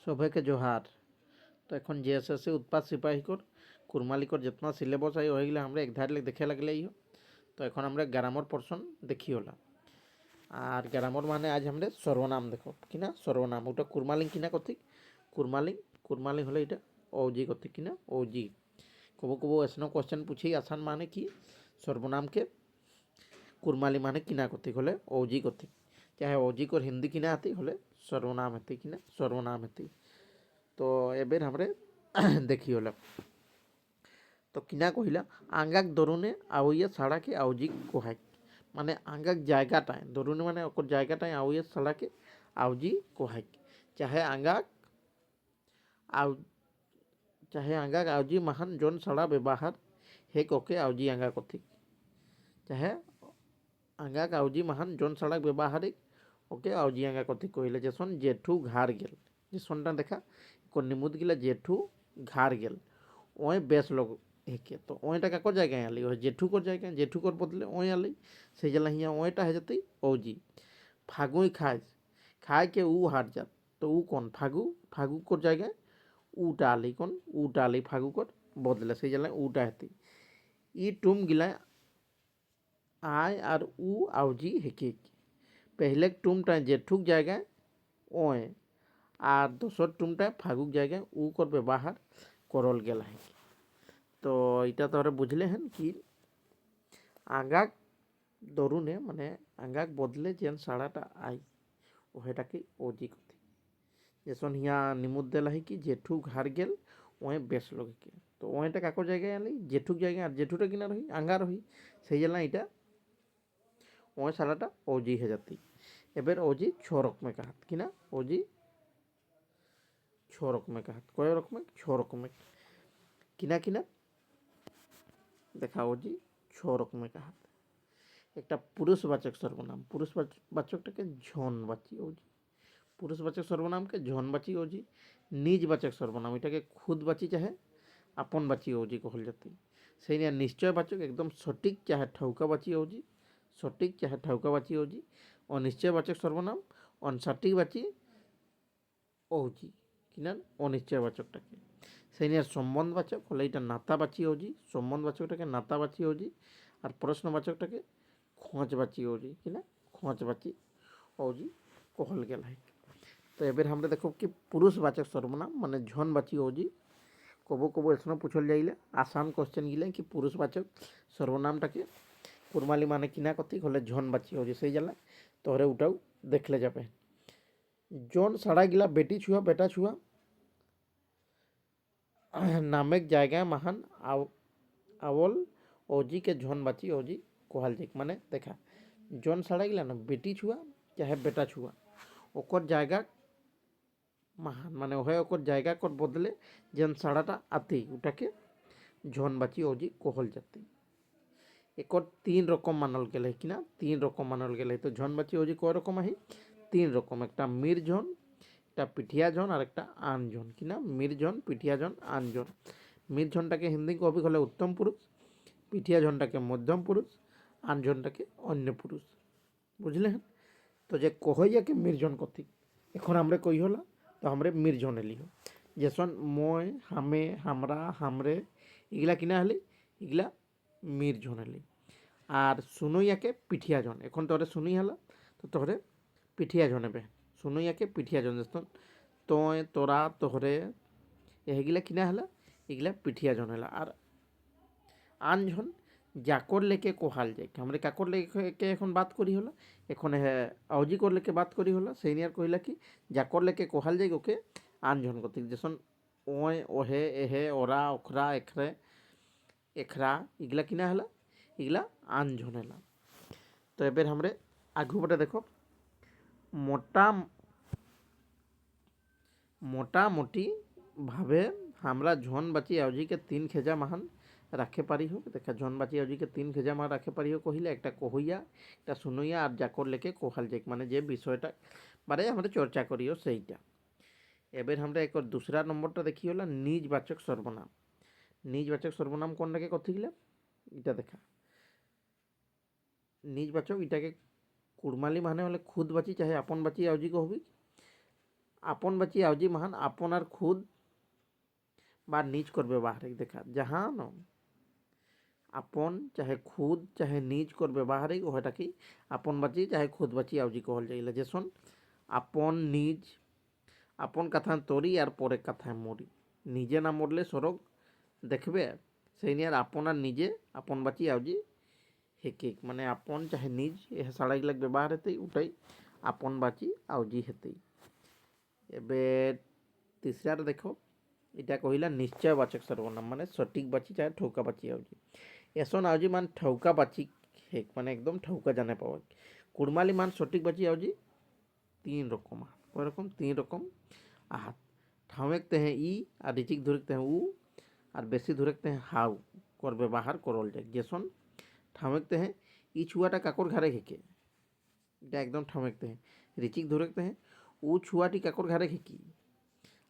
সবাইকে জোহার। তো এখন জেএসএসসি উৎপাদ সিপাহীকর কুরমালিকর যেतना সিলেবস আই হয়ে গেলে আমরা এক ধারে দেখে লাগলেই हो। তো এখন আমরা গ্রামার পোর্শন দেখি হলা। আর গ্রামার মানে আজ আমরা সর্বনাম দেখো কিনা সর্বনাম ওটা কুরমালিং কিনা কথি কুরমালিং কুরমালিং হলে এটা ওজি কথি কিনা ওজি কবো কবো এসনো কোশ্চেন पूछी आसान माने कि सर्वनाम के कुरमाली माने किना कथि हले ओजी कथि चाहे ओजी को हिंदी किना आती हले सर्वनाम हेती किना सर्वनाम हेती। तो एबेर हमरे देखी होला। तो किना कहिला आंगाक दरुने आउया छाड़ाके आउजी कोहाय माने आंगाक जायगाटाय दरुने माने ओकर जायगाटाय आउया छाड़ाके आउजी कोहाय चाहे आंगाक आउ चाहे आंगाक आउजी महान जोन छाड़ा व्यवहार हे कोके आउजी आंगा कथि चाहे आंगाक आउजी महान जोन छाड़ा व्यवहारिक ओके आउजी आंगा कथि कहिला जेसन जेठू घार गेल जेसनटा देखा निमुद गिला जेठू घार गेल ओए बेस लोग हेके तो ओएटा का जाएगा आली जेठू को जाएगा जेठू को बदले ओए आली से जला हिया ओएटा है जती ओजी फागुई खाए खाए के ऊ हार जात तो ऊ कौन फागु फागु को जाएगा ऊटा आली कौन ऊटा आली फागु को बदले से जला ऊटा हेती ई टुम गिला आय और ऊ आउजी हेके पहले टुमटा जेठूक जाएगा ओए আর দোসর টুমটা ফাগুক জায়গায় উ করবে বাহার করল গেলা है। तो এটা তো বুঝলে হেন কি আগাক দরুনে মানে আগাক বদলে যেন সাড়াটা আই ওহেটাকে ওজি কথি যেসন হিয়া নিমুদ দেলা है कि जेठू घर गेल ওয়ে বেশ লগে के तो ওয়েটা কাকো জায়গায় আলি जेठूक জায়গায় আর जेठूটা কিনা রহি আঙ্গা রহি সেই জন্য এটা ওয়ে সাড়াটা ওজি হয়ে যাতি এবার ওজি ছ রকমের কাহাত কিনা ওজি ছ রকমের কাহাত কয় রকমের ছ রকমের কিনা কিনা দেখা ওজি ছ রকমের কাহাত একটা পুরুষবাচক সর্বনাম পুরুষবাচকটাকে ঝনবাচী ওজি পুরুষবাচক সর্বনামকে ঝনবাচী ওজি নিজবাচক সর্বনাম এটাকে খুদবাচী চাহে আপনবাচী ওজি कहल जाती সেই নিয়ে নিশ্চয়বাচক একদম সঠিক চাহে ঠৌকাবাচী ওজি সঠিক চাহে ঠৌকাবাচী ওজি অনিশ্চয়বাচক সর্বনাম অনসঠিকবাচী ওজি কিনা অনিশ্চয়বাচকটাকে সেই নিয়ে সম্বন্ধবাচক হলে এটা নাতাবাচী ওজি সম্বন্ধবাচকটাকে নাতাবাচী ওজি আর প্রশ্নবাচকটাকে खोजबाची ओजी कि ना खोजबाची ओजी कहल गेल है। तो एबेर हमरे देखो कि पुरुषवाचक सर्वनाम माने झनबाची ओजी कबो कबो ऐसा पूछल जाइले आसान क्वेश्चन गिले कि पुरुषवाचक सर्वनामटाके कुरमाली माने किना कथि हले झनबाची ओजी सही जाला तोहरे उठाऊ देखले जाबे जोन साड़ा गिला बेटी छुआ बेटा छुआ नामेक जायगा महान आवल ओजी के झनबाची ओजी कोहाल जिक माने देखा जोन साड़ा गिला ना बेटी छुआ चाहे बेटा छुआ ओकर जायगा महान माने ओहे ओकर जायगा कर बदले जेन साड़ाटा आती उटाके झनबाची ओजी कोहल जाती एकर तीन रकम मानल गेल है किना तीन रकम मानल गेल है। तो झनबाची ओजी कय रकम है तीन रकम একটা মির ঝন একটা পিঠিয়া ঝন আর একটা আন ঝন কিনা মির ঝন পিঠিয়া ঝন আন ঝন মির ঝনটাকে হিন্দি কবি হলে উত্তম পুরুষ পিঠিয়া ঝনটাকে মধ্যম পুরুষ আন ঝনটাকে অন্য পুরুষ বুঝলে হ্যাঁ। তো যে কহইয়াকে মির্জন কথি এখন আমরা কই হলা তো আমরা মির্জন এলি যেসন মই হামে হামরা হামরে এগুলা কিনা হলি এগুলা মির্জন এলি আর শুনুইয়াকে পিঠিয়া জন এখন তোরে শুনুই হলা তো তোরে পিঠিয়া জন হবে শুনুইয়াকে পিঠিয়া জন যেসন তোয় তোরা তোহরে এগুলা কিনা হলা এগুলা পিঠিয়া জন হলা আর আন ঝন जाकर लेके कोहाल जाए हमारे काकर लेके এখন बात करी होला এখন औजी कर लेके बात करी होला সেই নিয়ার কইলা কি जाकर लेके कोहाल जाए ओके आन झन कथि जसन ओए ओहे एहे ओरा ओखरा एखरे एखरा इगला किना हला इगला आन झन हला। तो एबेर हमरे आगु बटे देखो मोटा मोटा मोटी भावे हमरा झन बाची औजी के तीन खेजा महान রাখে পারি হোক দেখা ঝনবাচী অজিকে তিন খেজা মা রাখে পারি হোক কহিলে একটা কহইয়া একটা শুনুইয়া আর যাকর লেকে কোহাল যাক মানে যে বিষয়টা বারে আমরা চর্চা করিও সেইটা। এবার আমরা এক दूसरा নম্বরটা দেখি হলো নিজবাচক সর্বনাম নিজবাচক সর্বনাম কোনটাকে কথি গিলা এটা দেখা নিজবাচক এটাকে কুরমালি মানে হলে খুদবাচী চাহে আপনবাচী অজি কহবি আপন বাচি আউজি মাহান আপনার খুদ বা নিজ কর ব্যবহারে দেখা যাহা ন আপন চাহে খুদ চাহে নিজ কর ব্যবহারে ওটা কি আপন বাচি চাহে খুদ বাচি আউজি कहल যাইলে যেসন আপন নিজ আপন কথা তরি আর পরে কথা মরি নিজে না মরলে সড়ক দেখবে সেই নিয়ে আপন আর নিজে আপন বাচি আউজি হেকে মানে আপন চাহে নিজ এ সাড়াইগুলা ব্যবহার হেতেই ওটাই আপন বাচি আউজি হেতেই এবার তিসরাটা দেখো এটা কহিলা নিশ্চয়বাচক সর্বনাম মানে সঠিক বাচি চাহে ঠৌকা বাচি আউজি এসন আউজি মান ঠৌকা বাচি হেক মানে একদম ঠৌকা জানে পাওয়া কুড়মালি মান সঠিক বাচি আউজি 3 রকম কয় রকম 3 রকম আহাত ঠাউয়েক তেহে ই আর রিচিক ধরেক তেহে উ আর বেশি ধরেক তেহে হাউ কর ব্যবহার করল যায় যেসন ঠাউয়েক তেহে ই ছুয়াটা কাকর ঘাড়ে হেকে এটা একদম ঠাউয়েক তেহে রিচিক ধরেক তেহে উ ছুয়াটি কাকর ঘাড়ে হেকি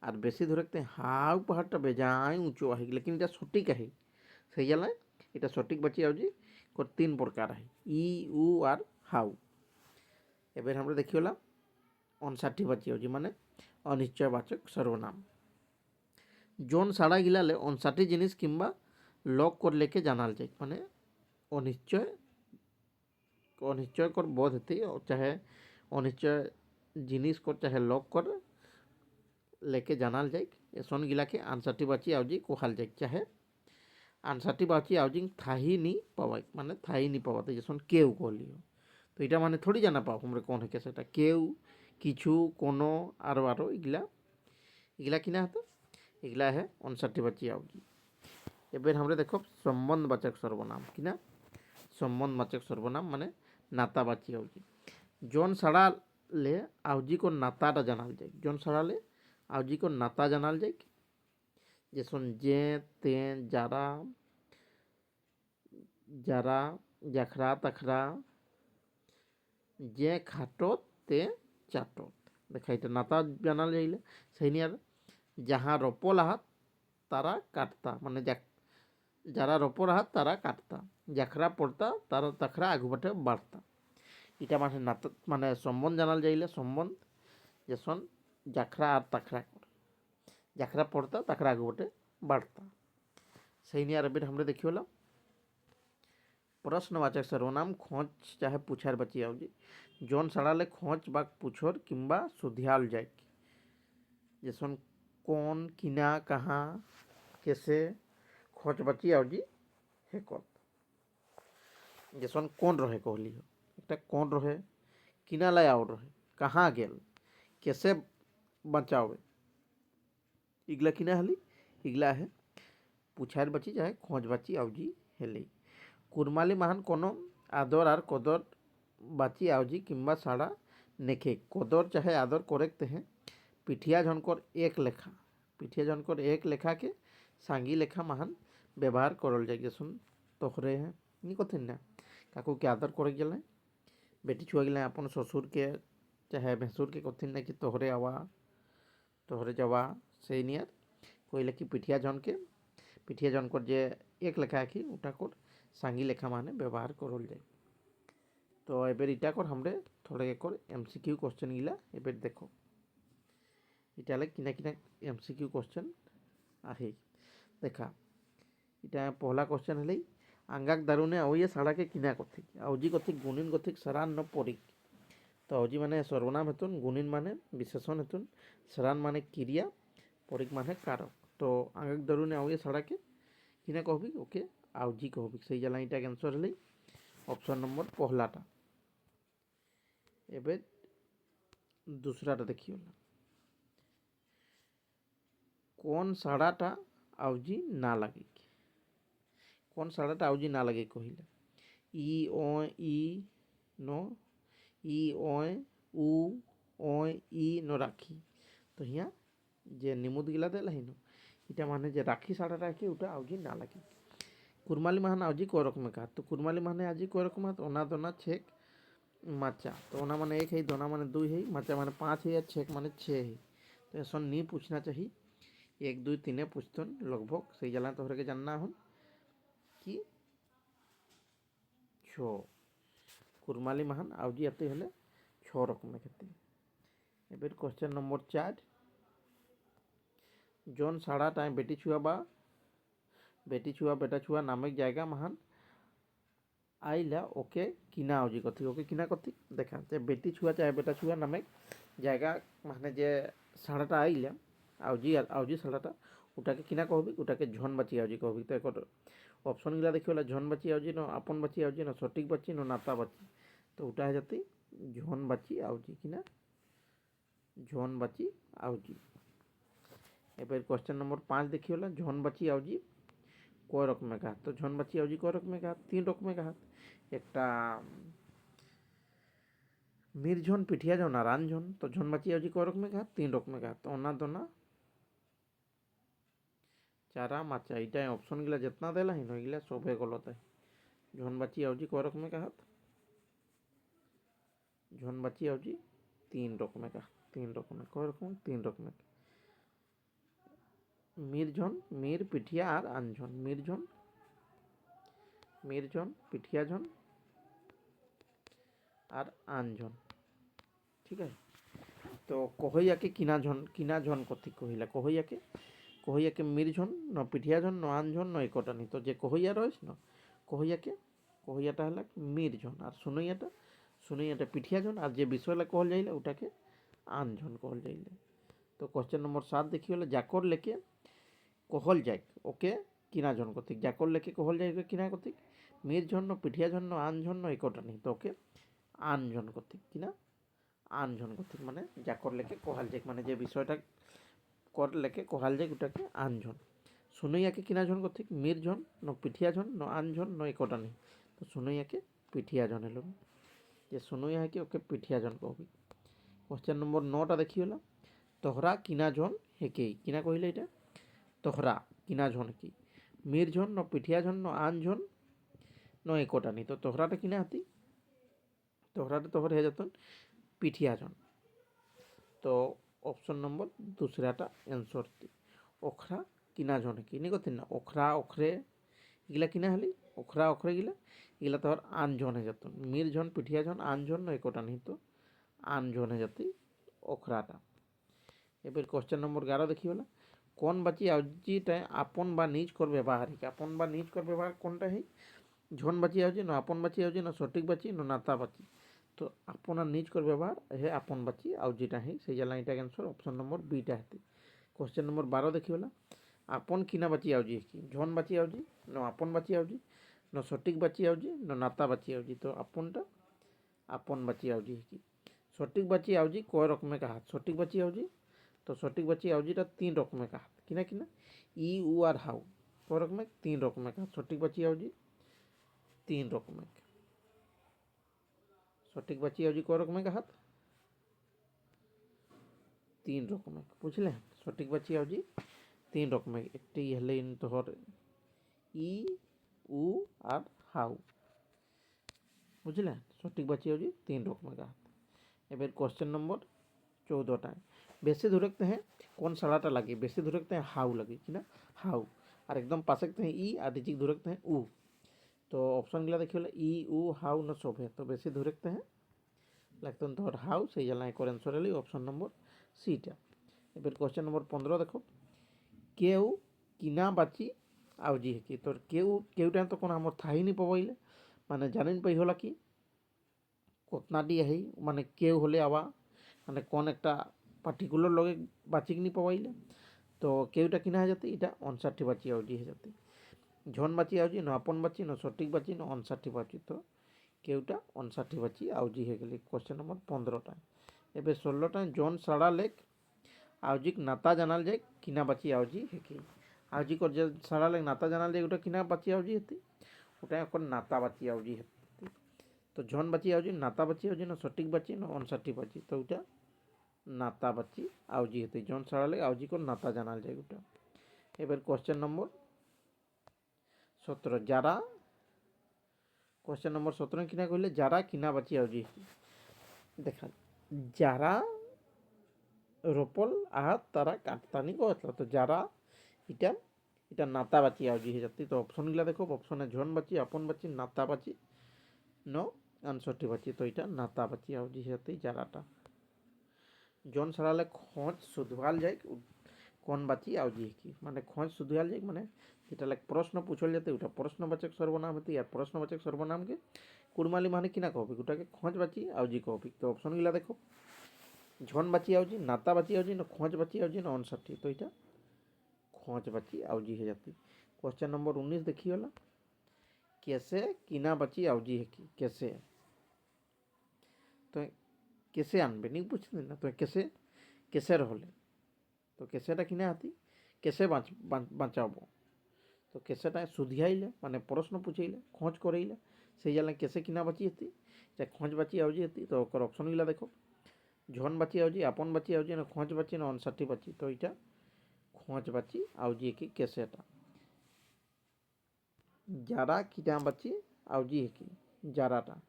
আর বেশি ধরেক তেহে হাউ পাহাড়টা বেজায় উঁচু আহে লেকিন এটা সঠিক আহে সেই জ্বালায় এটা সঠিক বাঁচি আউজি 3 প্রকার আহে ই উ আর হাউ এবার আমরা দেখি হলাম অনষাটি বাচি আউজি মানে অনিশ্চয়বাচক সর্বনাম जोन साड़ा गिलाले अनसाठी जिनिस किंबा लॉक कर लेके जानाल जाए माने अनिश्चय अनिश्चयकर बोध हेतु चाहे अनिश्चय जिनिस को चाहे लॉक कर लेके जानाल जाए एसन गिला के आनसाठी बाची आउजी कोहाल जाए चाहे आनसाठी बाची आउजी थाही नी पावाई माने थाही नी पावाते जैसन केव कहली हो तो इटा माने थोड़ी जाना पाओ हमरे कौन है कैसे केव किछु कोनो आरो आरो इगला इगला किना हतो এগুলা है অনষাটি বাচি আউজি এবার আমরা দেখো সম্বন্ধবাচক সর্বনাম কিনা সম্বন্ধবাচক সর্বনাম মানে নাতাবাচি আউজি জন সাড়ালে আউজি কো নাতাটা জানাল যায় জন সাড়ালে আউজি কো নাতা জানাল যায় যেসন যে তে যারা যারা জাখরা তাখরা যে খাটত তে চাটত দেখা এটা নাতা জানাল যাইলে সেই নিয়ে যাহা রপল আহাত তারা কাটতা মানে যারা রপর আহাত তারা কাটতা জাখরা পড়তা তারা তাখরা আগুবাটে বাড়তা এটা মানে নাত মানে সম্বন্ধ জানাল যাইলে সম্বন্ধ যেসন জাখরা আর তাখরা জাখরা পড়তা তাখরা আগুবাটে বাড়তা সেই নিয়ে আরবির আমরা দেখি হলাম প্রশ্নবাচক সর্বনাম খোঁজ চাহে পুছার বাচি আউজি जोन সাড়ালে খোঁজ বা পুছর কিংবা সুধিয়াল যায় যেসন कौन किना कहाँ कैसे खोज बची आउजी हेकत जैसन कौन रहे कहली हो एक कौन रहे किना लाई आउट रहे कहाँ गेल कैसे बचावे इगला किना हली इगला है पूछार बची चाहे खोज बची आउजी हेली कुरमाली महान कोनो आदर आर कदर बाची आउजी किंबा साड़ा नेखे कदर चाहे आदर करेक्ट हैं पिठिया झनकर एक लेखा पिठिया झनकर एक लेखा के सांगी लेखा महान व्यवहार करल जाए सुन तोहरे हैं नी कथिन ना काकू के आदर करे गए बेटी छुआ गए अपन ससुर के चाहे भैंसुर के कथिन ना कि तोहरे आवा तोहरे जावा से नियर कोई कि पिठिया झनकर जे एक लेखा कि उठा कर सांगी लेखा माने व्यवहार करल जाए तो एबार इटा कर हमरे थोड़े कर एमसीक्यू क्वेश्चन गिला एबार देखो इटाले किना किना एमसीक्यू क्वेश्चन आहे देखा इटा पहला क्वेश्चन हले आंगाक दारुने आउये साड़ा के किना कथि आउजी कथि गुणिन कथि सरान न परिक तो आउजी माने सर्वनाम हेतुन गुणिन माने विशेषण हेतुन सरान माने क्रिया परिक माने कारक तो आंगाक दारुने आउये साड़ा के किना कहबी ओके आउजी कहबी सही जला इटा आंसर हले ऑप्शन नंबर पहलाटा एबे दूसराटा देखियो कौन साड़ाटा आउजी ना लगे कौन साड़ाटा आउजी ना लगे कहिले इ ओ इ नो इ ओय उ ओय इ नो राखी तो हिया जे निमुद गिला देला हिनो इटा माने जे राखी साड़ाटा के उटा आउजी ना लगे कुरमाली महान आउजी कोई रकम का तो कुरमाली माने आजी कोई रकम तो ओना दोना छेक माचा तो ओना माने 1 है दोना माने 2 है माचा माने 5 है या छेक माने 6 है तो ऐसा नहीं पूछना चाहिए 1 2 3 पूछतन लगभग से जला तोहरे के जानना हो कि 6 कुरमाली महान आउजी आते हले 6 रकम खेती এবার কোশ্চেন নম্বর 4, জন সাড়াটায় বেটি ছুয়া বা বেটি ছুয়া বেটা ছুয়া নামক জায়গা মাহান আইলা ওকে কিনা আউজি কথি, ওকে কিনা কথি দেখা যে বেটি ছুয়া চাहे বেটা ছুয়া নামে জায়গা মানে যে সাড়াটা আইলা আউজি আউজি সাড়াটা ওটাকে কিনা কহবি, ওটাকে ঝন বাচি আউজি কহবি। তো এখন অপশন গুলা দেখি হলে ঝন বাচি আউজি, ন আপন বাচি আউজি, ন সঠিক বাচি, ন নাতা বাচি। তো ওটা হয়ে যাতে ঝন বাচি আউজি কিনা ঝন বাচি আউজি। এবার কোশ্চেন নম্বর 5 দেখি হলে ঝন বাচি আউজি কয় রকমের ঘাত। তো ঝন বাচি আউজি কয় রকমের ঘাত, 3 রকমের ঘাত। একটা মিরঝন, পিঠিয়াঝন আর আনঝন। তো ঝন বাচি আউজি কয় রকমের ঘাত, 3 রকমের ঘাত। অনা দনা চারা মাচা, এটাই অপশন গুলা जितना देला ही ওইগুলা সবে গলত है। ঝন বাচি আউজি কয় রকমের ঘাত, ঝন বাচি আউজি 3 রকমের ঘাত। 3 রকমের, কয় রকম, 3 রকমের। মিরঝন, মির, পিঠিয়া আর আনঝন। মিরঝন, মিরঝন, পিঠিয়াঝন আর আনঝন, ঠিক আছে। তো কহইয়াকে কিনাঝন কথি কহিলা, কহইয়াকে মিরঝন, ন পিঠিয়াঝন, ন আনঝন, ন একটানি। তো যে কহইয়া রয়েছে না কহইয়াকে, কহইয়াটা হল মিরঝন, আর শুনইয়াটা পিঠিয়াঝন, আর যে বিষয়লা কহল যাইলে ওটাকে আনঝন কহল যাইলে। তো কোশ্চেন নম্বর 7 দেখি হলে জাকর লেকে কহল যায় ওকে কিনাঝন কথিক। জাকর লেকে কহল যায় ওকে কিনা কথিক, মিরঝন, ন পিঠিয়াঝন, ন আনঝন, ন একটানি। তো ওকে আনঝন কথিক কিনা আনঝন কথিক, মানে জাকর লেকে কহাল যায়, মানে যে বিষয়টা কর লেকে কহাল যায় ওটাকে আনঝন। শুনইয়াকে কিনাঝন কথিক, মিরঝন, ন পিঠিয়াঝন, ন আনঝন, ন একটানি। তো শুনইয়াকে পিঠিয়াঝন এলো, যে শুনইয়া কি ওকে পিঠিয়াঝন কহবি। কোশ্চেন নম্বর 9টা দেখি হলো তোহরা কিনাঝন হেকেই। কিনা কহিলে এটা তোহরা কিনাঝন কি, মিরঝন, ন পিঠিয়াঝন, ন আনঝন, ন একটানি। তো তোহরাটা কিনা হাতি, তোহরাটা তোহর হয়ে যেত পিঠিয়াঝন। তো অপশন নম্বর दूसराটা অ্যান্সার থি। ওখরা কিনাঝন কি নি কথি না, ওখরা ওখরে এগুলা কিনা হলি, ওখরা ওখরে গিলা এগুলা তোর আনঝন হয়ে যেত। মিরঝন, পিঠিয়াঝন, আনঝন, ন একটানি। তো আনঝন হয়ে যাতি ওখরাটা। এবার কোশ্চেন নম্বর 11 দেখি হলো কোন বাচি আউজিটা আপন বা নিজ কর ব্যবহার है। আপন বা নিজ কর ব্যবহার কোনটা है, ঝন বাচি আউজি, ন আপন বাচি আউজি, ন সঠিক বাচি, ন নাতা বাচি। তো আপন আর নিজ কর ব্যবহার है আপন বাচি আউজিটা है, সেই জ্বালা এটা आंसर অপশন নম্বর বিটা है। কোশ্চেন নম্বর 12 দেখি হলো আপন কিনা বাচি আউজি কি, ঝন বাচি আউজি, ন আপন বাচি আউজি, ন সঠিক বাচি আউজি, ন নাতা বাচি আউজি। তো আপনটা আপন বাচি আউজি কি। সঠিক বাচি আউজি কয় রকমের কাহাত, সঠিক বাচি আউজি। তো সঠিক বাচি আউজিটা 3 রকমের কাহাত কিনা কিনা ই উ আর হাউ। কয় রকমের, 3 রকমের কাহাত সঠিক বাচি আউজি 3 রকমের। সঠিক বাচি আউজি কয় রকমের কাহাত, 3 রকমের, বুঝলে। সঠিক বাচি আউজি 3 রকমের। একটি হলে তোহর ই উ আর হাউ, বুঝলে। সঠিক বাচি আউজি 3 রকমের কাহাত। এবার কোশ্চেন নম্বর 14টা বেশি দূরে हैं কোন সালাটা লাগে, বেশি দূরে हैं হাউ লাগে কিনা হাউ। আর একদম পাশে हैं ই, আর রিচিক দূরে हैं উ। তো অপশনগুলো দেখি হলে ই উ হাউ না শোভে। তো বেশি দূরে हैं লাগতো তোর হাউ, সেই জ্বালা করে অ্যান্সার হলে অপশন নম্বর সিটা। এবার কোশ্চেন নম্বর 15 দেখো কেউ কিনা বাচি আউজি হেকি। তোর কেউটা তো কোনো আমার থাই নি পাবাইলে, মানে জানিন পাই হলা কি কতনাটি আহি, মানে কেউ হলে আবার মানে কোন একটা পার্টিকুলার লগে বাচিক নি পাবাইলে। তো কেউটা কিনা হয়ে যাতে এটা 59 বাচি আউজি হয়ে যাতে। ঝন বাচি আউজি, ন আপন বাচি, ন সঠিক বাচি, ন 59 বাচি। তো কেউটা 59 বাচি আউজি হয়ে গেলি কোশ্চেন নম্বর 15টা। এবার 16টা জন সাড়া লেখ আউজিক নাতা জানাল যায় কিনা বাচি আউজি হেকি। আউজি কর যে সাড়া লেখ নাতা জানাল যায় ওটা কিনা বাচি আউজি হেতি, ওটা এখন নাতা বাচি আউজি হেতি। তো ঝন বাচি আউজি, নাতা বাচি আউজি, না সঠিক বাচি, না 59 বাচি। তো ওটা নাতা বাচি আউজি হেতি। জন সাড়া লেখ আউজি কর নাতা জানাল যায় ওটা। এবার কোশ্চেন নম্বর 17 যারা, কোশ্চেন নম্বর 17 কিনা কইলে যারা কিনা বাচি আউজি দেখা যারা রোপল আহাত তারা কাটতানি কতলা। তো যারা এটা এটা নাতা বাচি আউজি হয়ে যাতে। তো অপশনগুলো দেখো অপশনে ঝন বাচি, আপন বাচি, নাতা বাচি, ন 59 বাচি। তো এটা নাতা বাচি আউজি হয়ে যাতে যারাটা। जन सराले खोज सुधवाल जाए कौन बाची आवजी की माने खोज सुधवाल जाए माने जेटा लाइक प्रश्न पूछल जाते उठा प्रश्नवाचक सर्वनाम होती यार प्रश्नवाचक सर्वनाम के कुड़माली माने किना कहबी गोटा के खोज बाची आवजी कहबी। तो ऑप्शन गिला देखो झन बाची आवजी नाता बाची आवजी ना खोज बाची आवजी ना अनसाठी तो इटा खोज बाची आवजी है जाती। क्वेश्चन नंबर 19 देखिए वाला कैसे किना बाची आवजी है की कैसे तो कैसे आनबे नहीं पूछते ना तो कैसे कैसे रहले तो कैसेटा किना आती कैसे बचाबो तो कैसेटा सुधियाइले माने प्रश्न पूछेले खोज करेले से जाले कैसे किना बाची हती खोज बाची आवजी हती। तो ऑप्शन गिला देखो झन बाची आवजी आपन बाची आवजी ना खोज बाची ना अनसाठी बाची तो इटा खोज बाची आवजी की कैसेटा। जारा किना बाची आवजी है की जाराटा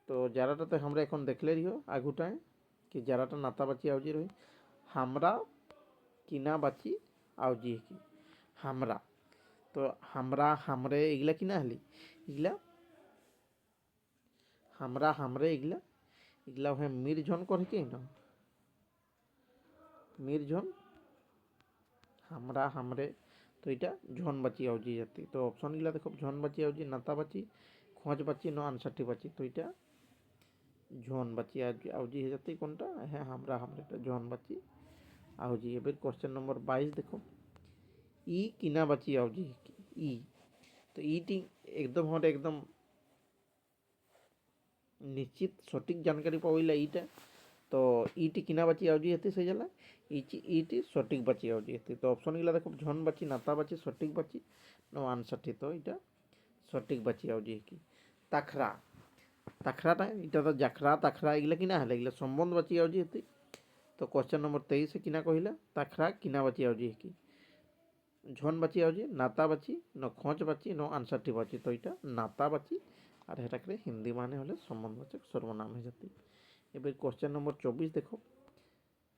तो जाराटा तो हमरा এখন देखले रहियो आगुटाए कि जाराटा नाता बाची आवजी रही हमरा किना बाची आवजी है की हमरा तो हमरा हमरे इगला किना हली इगला हमरा हमरे इगला इगला है मिरझन कर के ना मिरझन हमरा हमरे तो इटा झन बाची आवजी जाती। तो ऑप्शन गिला देखो झन बाची आवजी नाता बाची खोज बाची न अनसाठी बाची तो इटा झन बाची आवजी जाती कोनटा है हमरा हमरे झन बाची आवजी। एबे क्वेश्चन नंबर 22 देखो ई किना बाची आवजी ई तो ई टी एकदम हमारे एकदम निश्चित सटीक जानकारी पाइला ईटा तो ईटी किना बाची आवजी हती से जाला ईटी सटीक बाची आवजी हती। तो ऑप्शन गिला देखो झन बाची नाता बाची सटीक बाची नो अनसाठी तो इटा सटीक बाची आवजी की ताखरा ताखराटा इटा तो जाखरा ताखरा इगला किना हले इगला संबंध बाची आवजी हती। तो क्वेश्चन नंबर 23 किना कहिला ताखरा किना बाची आवजी की झन बाची आवजी नाता बाची न खोज बाची न अनसाठी बाची तो इटा नाता बाची और हेटाके हिंदी माने हले सम्बन्धवाचक सर्वनाम है जाती। एबे क्वेश्चन नंबर 24 देखो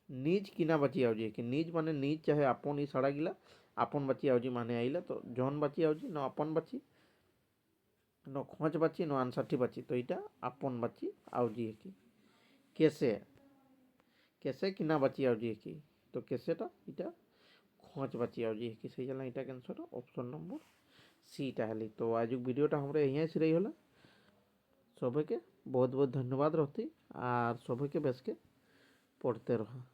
निज किना बाची आवजी कि निज माने निज चाहे आपन ई सड़ा गिला आपन बाची आवजी माने आइला तो जन बाची आवजी न आपन बाची न खोज बाची न अनसाठी बाची तो इटा आपन बाची आवजी की कैसे कैसे किना बाची आवजी की तो कैसेटा इटा खोज बाची आवजी की सही जाला इटा आंसर ऑप्शन नंबर सी टा हली। तो आज भिडियोटा हमरा यहीं से रही होला सबाइके बहुत बहुत धन्यवाद रहती और सबाइके बेस के पढ़ते रहा।